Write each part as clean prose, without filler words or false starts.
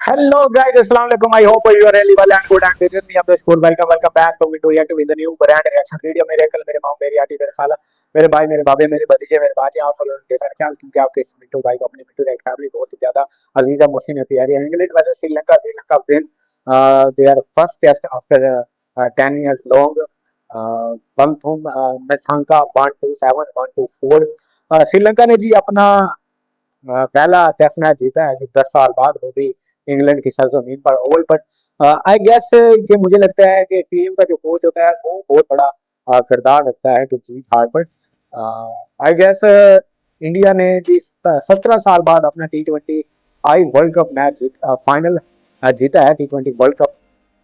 Hello guys, Assalamualaikum. I hope you are really well and good and with me. I'm the school. Welcome back to Window React with the new brand reaction video. मेरे कल मेरे माँ मेरी aunty मेरे खाला मेरे भाई मेरे बाबे मेरे भतीजे मेरे भांजे आप सब लोगों के साथ ख्याल क्योंकि आपके इस मिट्टू भाई को अपनी मिट्टू रेक फैमिली बहुत ही ज्यादा अजीज है मुहसिन है प्यारी है England versus Sri Lanka win their first test after 10 years long. Bangthum Masanka 127 124. Sri Lanka ने जी अपना पहला टेस्ट मैच जीता है 10 साल बाद, वो भी इंग्लैंड की सरजमीन पर ओवल पर। आई गेस कि मुझे लगता है कि टीम का जो कोच होता है वो बहुत बड़ा किरदार रखता है तो जीत हार पर। आई गेस इंडिया ने जी 17 साल बाद अपना T20 आई वर्ल्ड कप मैच फाइनल जीता है T20 वर्ल्ड कप।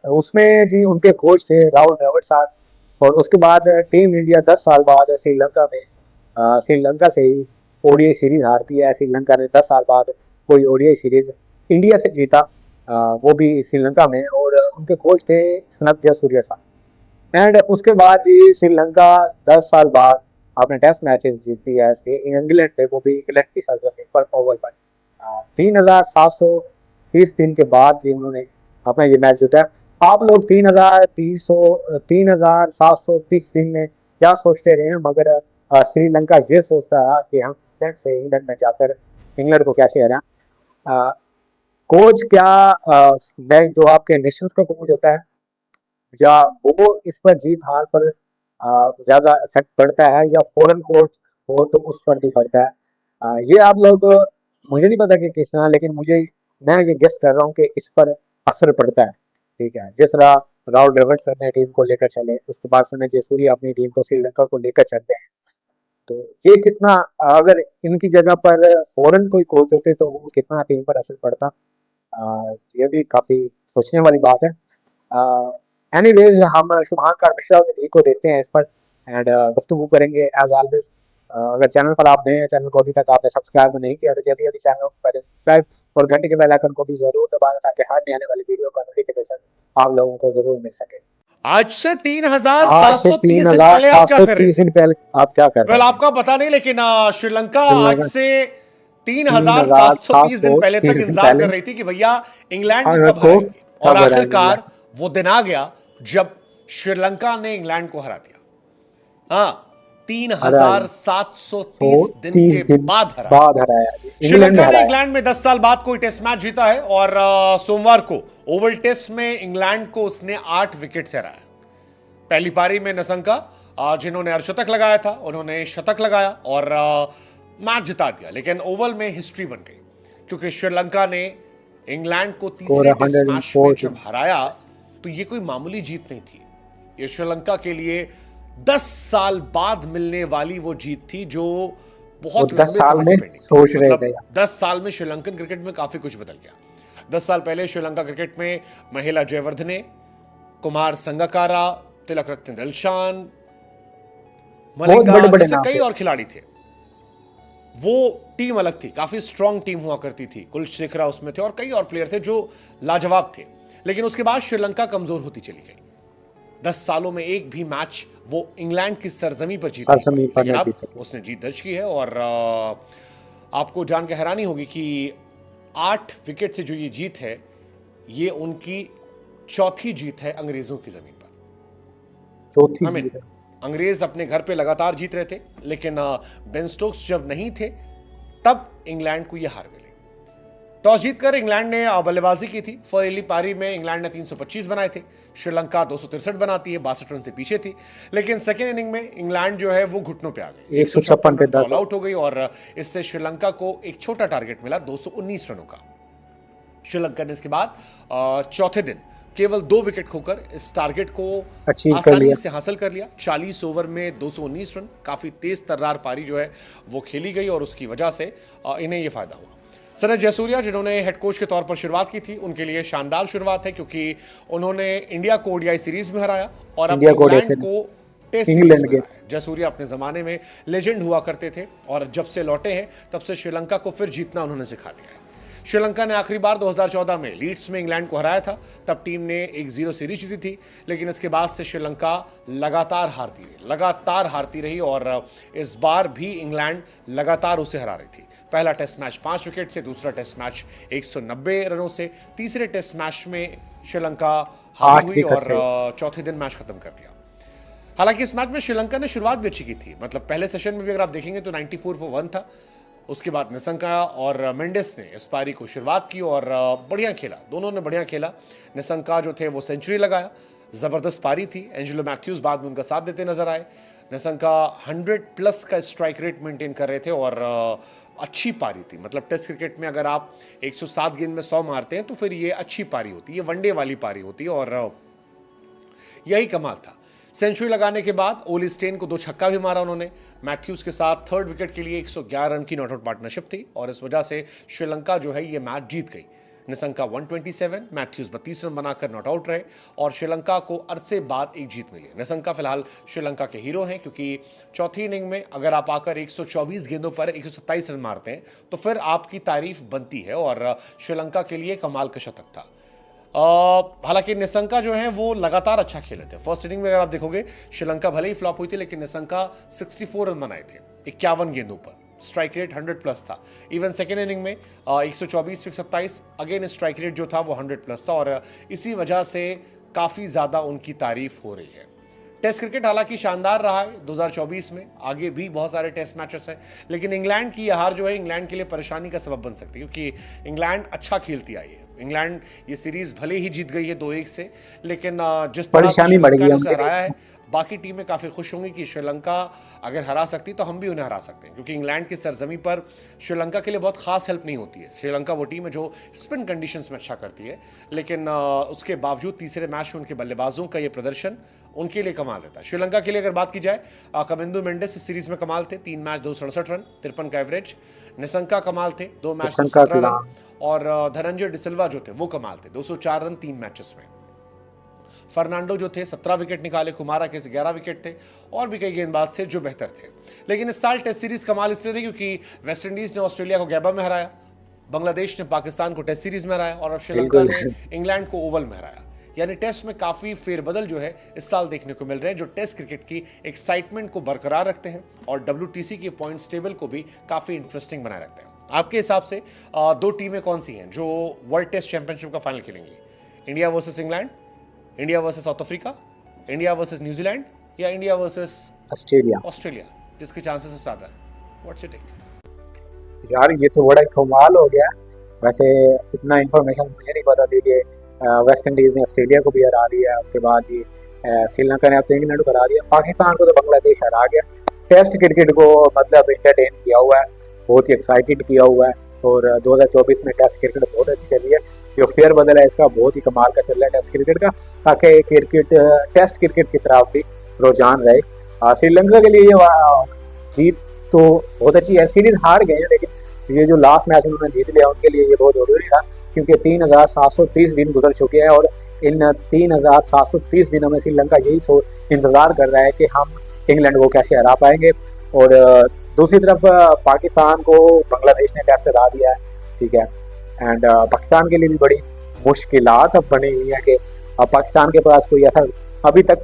उसमें जी उनके कोच थे राहुल द्रविड़ साहब। और उसके बाद टीम इंडिया 10 साल बाद श्रीलंका में श्रीलंका से ही ओडीआई सीरीज हारती है। श्रीलंका ने 10 साल बाद कोई ओडीआई सीरीज इंडिया से जीता, वो भी श्रीलंका में, और उनके कोच थे सनत जयसूर्या साहब। एंड उसके बाद ही श्रीलंका 10 साल बाद अपने टेस्ट मैचेस जीतती है इंग्लैंड पे, वो भी इंग्लैंड की सरजमीन पर ओवल पर। 3,730 दिन के बाद ही उन्होंने अपना ये मैच जीता है। आप लोग 3,730 दिन में क्या सोचते रहे, मगर श्रीलंका ये सोचता है कि हम इंग्लैंड से इंग्लैंड में जाकर इंग्लैंड को कैसे हराएं। कोच क्या मैं जो आपके नेशंस का कोच होता है या वो इस पर जीत हार पर ज्यादा इफेक्ट पड़ता है, या फॉरेन कोच हो तो उस पर भी पड़ता है। ये आप लोग मुझे नहीं पता कि किस तरह, लेकिन मैं ये गेस कर रहा हूँ कि इस पर असर पड़ता है। ठीक है, जिस तरह राहुल द्रविड़ सर ने टीम को लेकर चले, उसके बाद सनी जयसूर्या अपनी टीम को श्रीलंका को लेकर चलते हैं, तो ये कितना, अगर इनकी जगह पर फॉरेन कोई कोच होते तो वो कितना टीम पर असर पड़ता। ये भी काफी सोचने वाली बात है। एनीवेज हम शुभांकर मिश्रा जी को देते हैं इस पर एंड गुफ्तगू करेंगे एज ऑलवेज। अगर चैनल पर आप नए हैं, चैनल को अभी तक आपने सब्सक्राइब नहीं किया तो जल्दी जल्दी चैनल को करें सब्सक्राइब और घंटे के बेल आइकन को भी जरूर दबाएं ताकि हर नई आने वाली वीडियो का नोटिफिकेशन आप लोगों को जरूर मिल सके। आज से आज से 3,730 दिन पहले आप क्या कर रहे 3,730 दिन पहले आप क्या कर रहे वेल थे? आपका पता नहीं, लेकिन श्रीलंका आज श्रीलंका से 3,730 दिन पहले तक 3,730 दिन इंतजार कर पहले रही थी कि भैया इंग्लैंड को कब को हराएंगे, और कब हराएंगे इंग्लैंड। आखिरकार वो दिन आ गया जब श्रीलंका ने इंग्लैंड को हरा दिया। हाँ, 3,730 दिन के बाद हराया श्रीलंका ने इंग्लैंड में 10 साल बाद कोई टेस्ट मैच जीता है, और सोमवार को ओवल टेस्ट में इंग्लैंड को उसने 8 विकेट से हराया। पहली पारी में नसंका जिन्होंने अर्धशतक लगाया था, उन्होंने शतक लगाया और मैच जिता दिया, लेकिन ओवल में हिस्ट्री बन गई क्योंकि श्रीलंका ने इंग्लैंड को तीसरे टेस्ट मैच में जब हराया तो ये कोई मामूली जीत नहीं थी। ये श्रीलंका के लिए 10 साल बाद मिलने वाली वो जीत थी जो बहुत लंबे समय से पेंडिंग थी। मतलब 10 साल में श्रीलंकन क्रिकेट में काफी कुछ बदल गया। 10 साल पहले श्रीलंका क्रिकेट में महिला जयवर्धने, कुमार संगकारा, तिलक रत्न दिलशान, मलिंगा जैसे कई और खिलाड़ी थे। वो टीम अलग थी, काफी स्ट्रांग टीम हुआ करती थी। कुलशेखरा उसमें थे और कई और प्लेयर थे जो लाजवाब थे, लेकिन उसके बाद श्रीलंका कमजोर होती चली गई। 10 सालों में एक भी मैच वो इंग्लैंड की सरजमी पर जीत उसने जीत दर्ज की है। और आपको जान के हैरानी होगी कि 8 विकेट से जो ये जीत है, ये उनकी चौथी जीत है अंग्रेजों की जमीन पर। अंग्रेज अपने घर पे लगातार जीत रहे थे, लेकिन बेन स्टोक्स जब नहीं थे तब इंग्लैंड को यह हार मिली। टॉस जीतकर इंग्लैंड ने बल्लेबाजी की थी। पहली पारी में इंग्लैंड ने 325 बनाए थे, श्रीलंका 263 बनाती है, 62 रन से पीछे थी। लेकिन सेकेंड इनिंग में इंग्लैंड जो है वो घुटनों पे आ गई, 156 पे ऑल आउट हो गई और इससे श्रीलंका को एक छोटा टारगेट मिला 219 रनों का। श्रीलंका ने इसके बाद चौथे दिन केवल 2 विकेट खोकर इस टारगेट को आसानी से हासिल कर लिया। 40 ओवर में 219 रन, काफी तेज तर्रार पारी जो है वो खेली गई और उसकी वजह से इन्हें यह फायदा हुआ। सनी जयसूर्या जिन्होंने हेड कोच के तौर पर शुरुआत की थी, उनके लिए शानदार शुरुआत है क्योंकि उन्होंने इंडिया को ओडीआई सीरीज में हराया और अब इंग्लैंड को टेस्ट सीरीज में हराया। जयसूर्या अपने जमाने में लेजेंड हुआ करते थे और जब से लौटे हैं तब से श्रीलंका को फिर जीतना उन्होंने सिखा दिया है। श्रीलंका ने आखिरी बार 2014 में लीड्स में इंग्लैंड को हराया था, तब टीम ने 1-0 सीरीज जीती थी, लेकिन इसके बाद से श्रीलंका लगातार हारती रही और इस बार भी इंग्लैंड लगातार उसे हरा रही थी। पहला टेस्ट मैच 5 विकेट से, दूसरा टेस्ट मैच 190 रनों से, तीसरे टेस्ट मैच में श्रीलंका हावी हुई और चौथे दिन मैच खत्म कर दिया। हालांकि इस मैच में श्रीलंका ने शुरुआत भी अच्छी की थी, मतलब पहले सेशन में भी अगर आप देखेंगे तो 94 for 1 था। उसके बाद निसंका और मेंडिस ने इस पारी को शुरुआत की और बढ़िया खेला, दोनों ने बढ़िया खेला। निसंका जो थे वो सेंचुरी लगाया, ज़बरदस्त पारी थी। एंजेलो मैथ्यूज बाद में उनका साथ देते नजर आए। निसंका 100+ का स्ट्राइक रेट मेंटेन कर रहे थे और अच्छी पारी थी। मतलब टेस्ट क्रिकेट में अगर आप 107 गेंद में 100 मारते हैं तो फिर ये अच्छी पारी होती है, ये वनडे वाली पारी होती है और यही कमाल था। सेंचुरी लगाने के बाद ओली स्टेन को 2 छक्का भी मारा उन्होंने। मैथ्यूज के साथ थर्ड विकेट के लिए 111 रन की नॉट आउट पार्टनरशिप थी और इस वजह से श्रीलंका जो है ये मैच जीत गई। निसंका 127, मैथ्यूज 32 रन बनाकर नॉट आउट रहे और श्रीलंका को अरसे बाद एक जीत मिली। निसंका फिलहाल श्रीलंका के हीरो हैं क्योंकि चौथी इनिंग में अगर आप आकर 124 गेंदों पर 127 रन मारते हैं तो फिर आपकी तारीफ बनती है और श्रीलंका के लिए कमाल का शतक था। हालांकि निसंका जो है वो लगातार अच्छा खेले थे। फर्स्ट इनिंग में अगर आप देखोगे श्रीलंका भले ही फ्लॉप हुई थी लेकिन निसंका 64 रन बनाए थे 51 गेंदों पर, स्ट्राइक रेट 100+ था। इवन सेकेंड इनिंग में 124 पे 127, अगेन स्ट्राइक रेट जो था वो 100+ था और इसी वजह से काफ़ी ज़्यादा उनकी तारीफ हो रही है। टेस्ट क्रिकेट हालांकि शानदार रहा है 2024 में, आगे भी बहुत सारे टेस्ट मैचेस हैं, लेकिन इंग्लैंड की यह हार जो है इंग्लैंड के लिए परेशानी का सबब बन सकती है क्योंकि इंग्लैंड अच्छा खेलती आई है। इंग्लैंड ये सीरीज भले ही जीत गई है 2-1 से, लेकिन जिस तरह से श्रीलंका ने उसे हराया है बाकी टीमें काफ़ी खुश होंगी कि श्रीलंका अगर हरा सकती तो हम भी उन्हें हरा सकते हैं, क्योंकि इंग्लैंड की सरजमी पर श्रीलंका के लिए बहुत खास हेल्प नहीं होती है। श्रीलंका वो टीम है जो स्पिन कंडीशंस में अच्छा करती है, लेकिन उसके बावजूद तीसरे मैच में उनके बल्लेबाजों का ये प्रदर्शन उनके लिए कमाल रहता है। श्रीलंका के लिए अगर बात की जाए, कमिंदु मेंडिस इस सीरीज में कमाल थे, 3 मैच 267 रन, 53 का एवरेज। निसंका कमाल थे, 2 मैच 217 रन और धनंजय डिसिल्वा जो थे वो कमाल थे, 204 रन 3 मैचेस में। फर्नांडो जो थे 17 विकेट निकाले, कुमारा के 11 विकेट थे और भी कई गेंदबाज थे जो बेहतर थे। लेकिन इस साल टेस्ट सीरीज कमाल इसलिए नहीं क्योंकि वेस्ट इंडीज ने ऑस्ट्रेलिया को गैबा में हराया, बांग्लादेश ने पाकिस्तान को टेस्ट सीरीज में हराया और अब श्रीलंका ने इंग्लैंड को ओवल में हराया। यानी टेस्ट में काफ़ी फेरबदल जो है इस साल देखने को मिल रहे हैं, जो टेस्ट क्रिकेट की एक्साइटमेंट को बरकरार रखते हैं और WTC के पॉइंट्स टेबल को भी काफ़ी इंटरेस्टिंग बनाए रखते हैं। आपके हिसाब से 2 टीमें कौन सी हैं जो वर्ल्ड टेस्ट चैंपियनशिप का फाइनल खेलेंगी? India versus England, India versus South Africa, India versus New Zealand या इंडिया वर्सेस ऑस्ट्रेलिया, जिसके चांसेस सबसे ज़्यादा है? What's your take? यार ये तो बड़ा कमाल हो गया। वैसे इतना इन्फॉर्मेशन मुझे नहीं पता थी कि वेस्ट इंडीज़ ने ऑस्ट्रेलिया को भी हरा दिया, उसके बाद जी श्रीलंका ने अब तो इंग्लैंड को हरा दिया, पाकिस्तान को तो बांग्लादेश हरा गया। टेस्ट क्रिकेट को मतलब इंटरटेन किया हुआ है, बहुत ही एक्साइटेड किया हुआ है और 2024 में टेस्ट क्रिकेट बहुत अच्छी चली है। जो फेयर बदल है इसका बहुत ही कमाल का चल रहा है टेस्ट क्रिकेट का, ताकि टेस्ट क्रिकेट की तरफ भी रुझान रहे। श्रीलंका के लिए ये जीत तो बहुत अच्छी है। सीरीज हार गए हैं लेकिन ये जो लास्ट मैच उन्होंने जीत लिया उनके लिए ये बहुत जरूरी था, क्योंकि 3730 दिन गुजर चुके हैं और इन 3730 दिनों में श्रीलंका यही इंतज़ार कर रहा है कि हम इंग्लैंड को कैसे हरा पाएंगे। और दूसरी तरफ पाकिस्तान को बांग्लादेश ने टेस्ट हरा दिया है, ठीक है। एंड पाकिस्तान के लिए भी बड़ी मुश्किलात अब बनी हुई है कि पाकिस्तान के पास कोई ऐसा अभी तक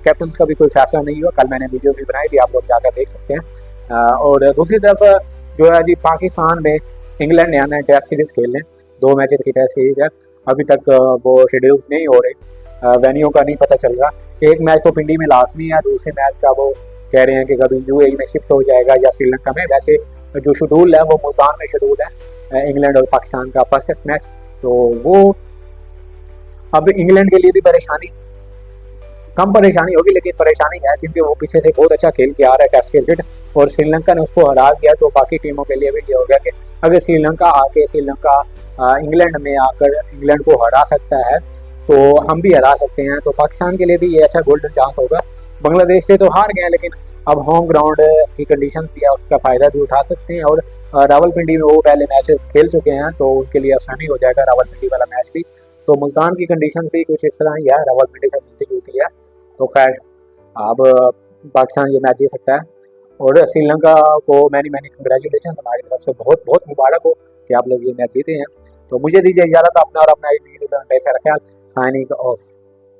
कैप्टन का भी कोई फैसला नहीं हुआ। कल मैंने वीडियो भी बनाई थी, आप लोग जाकर देख सकते हैं। और दूसरी तरफ जो है जी पाकिस्तान में इंग्लैंड ने आना है टेस्ट सीरीज खेलने, 2 मैचेस की टेस्ट सीरीज है, अभी तक वो शेड्यूल नहीं हो रहे, वेन्यू का नहीं पता चल रहा। एक मैच तो पिंडी में लाजमी है, दूसरे मैच का वो कह रहे हैं कि कभी UAE में शिफ्ट हो जाएगा या श्रीलंका में। वैसे जो शेड्यूल है वो मुल्तान में शेड्यूल है इंग्लैंड और पाकिस्तान का फर्स्ट टेस्ट मैच, तो वो अब इंग्लैंड के लिए भी कम परेशानी होगी, लेकिन परेशानी है क्योंकि वो पीछे से बहुत अच्छा खेल के आ रहा है टेस्ट क्रिकेट और श्रीलंका ने उसको हरा दिया। तो बाकी टीमों के लिए भी ये हो गया कि अगर श्रीलंका इंग्लैंड में आकर इंग्लैंड को हरा सकता है तो हम भी हरा सकते हैं। तो पाकिस्तान के लिए भी ये अच्छा गोल्डन चांस होगा। बांग्लादेश से तो हार गए लेकिन अब होम ग्राउंड की कंडीशन भी है, उसका फ़ायदा भी उठा सकते हैं। और रावलपिंडी में वो पहले मैचेस खेल चुके हैं तो उनके लिए आसानी हो जाएगा रावलपिंडी वाला मैच भी। तो मुल्तान की कंडीशन भी कुछ इस तरह ही है, रावलपिंडी से मिलती जुलती है। तो खैर अब पाकिस्तान ये मैच जीत सकता है और श्रीलंका को मैनी कंग्रेचुलेशन हमारी तरफ से, बहुत बहुत मुबारक हो कि आप लोग ये मैच जीते हैं। तो मुझे दीजिए इजाज़त, अपना और अपना ख्याल, साइनिंग ऑफ।